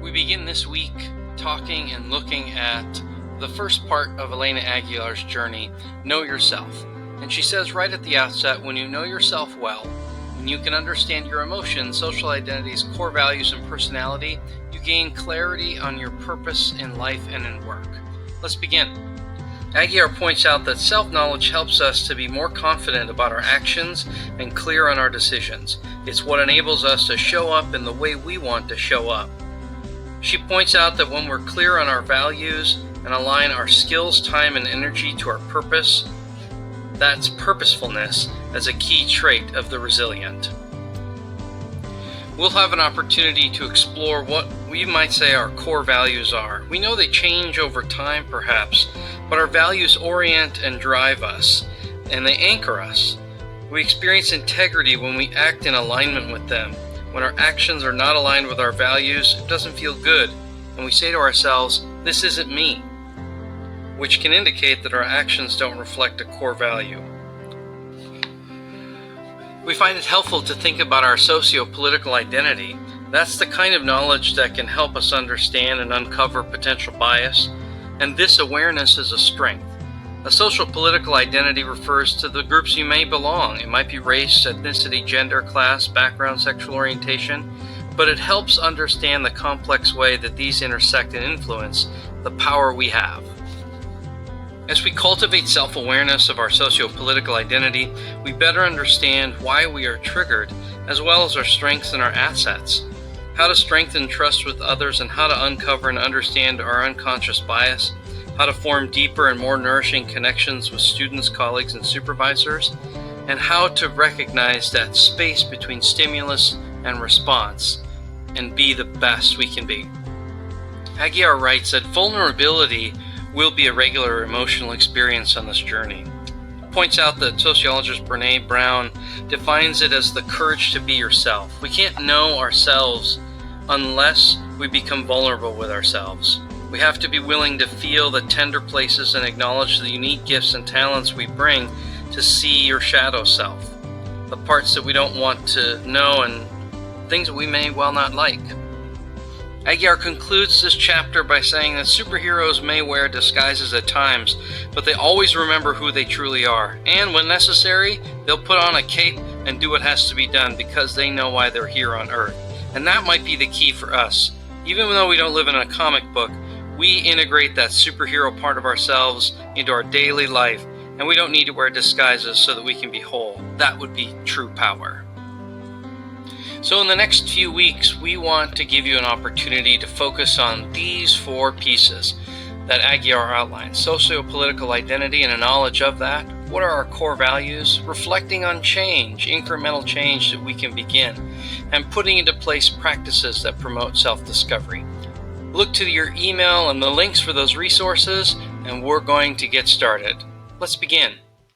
We begin this week talking and looking at the first part of Elena Aguilar's journey, Know Yourself. And she says right at the outset, when you know yourself well, when you can understand your emotions, social identities, core values, and personality, you gain clarity on your purpose in life and in work. Let's begin. Aguilar points out that self-knowledge helps us to be more confident about our actions and clear on our decisions. It's what enables us to show up in the way we want to show up. She points out that when we're clear on our values and align our skills, time, and energy to our purpose, that's purposefulness as a key trait of the resilient. We'll have an opportunity to explore what we might say our core values are. We know they change over time, perhaps, but our values orient and drive us, and they anchor us. We experience integrity when we act in alignment with them. When our actions are not aligned with our values, it doesn't feel good, and we say to ourselves, "This isn't me," which can indicate that our actions don't reflect a core value. We find it helpful to think about our socio-political identity. That's the kind of knowledge that can help us understand and uncover potential bias, and this awareness is a strength. A social political identity refers to the groups you may belong. It might be race, ethnicity, gender, class, background, sexual orientation, but it helps understand the complex way that these intersect and influence the power we have. As we cultivate self-awareness of our socio-political identity, we better understand why we are triggered, as well as our strengths and our assets, how to strengthen trust with others, and how to uncover and understand our unconscious bias, how to form deeper and more nourishing connections with students, colleagues, and supervisors, and how to recognize that space between stimulus and response and be the best we can be. Aguilar writes that vulnerability will be a regular emotional experience on this journey. Points out that sociologist Brene Brown defines it as the courage to be yourself. We can't know ourselves unless we become vulnerable with ourselves. We have to be willing to feel the tender places and acknowledge the unique gifts and talents we bring to see your shadow self, the parts that we don't want to know and things that we may well not like. Aguilar concludes this chapter by saying that superheroes may wear disguises at times, but they always remember who they truly are. And when necessary, they'll put on a cape and do what has to be done because they know why they're here on Earth. And that might be the key for us. Even though we don't live in a comic book, we integrate that superhero part of ourselves into our daily life, and we don't need to wear disguises so that we can be whole. That would be true power. So in the next few weeks, we want to give you an opportunity to focus on these 4 pieces that Aguilar outlines: socio-political identity and a knowledge of that. What are our core values? Reflecting on change, incremental change that we can begin, and putting into place practices that promote self-discovery. Look to your email and the links for those resources, and we're going to get started. Let's begin.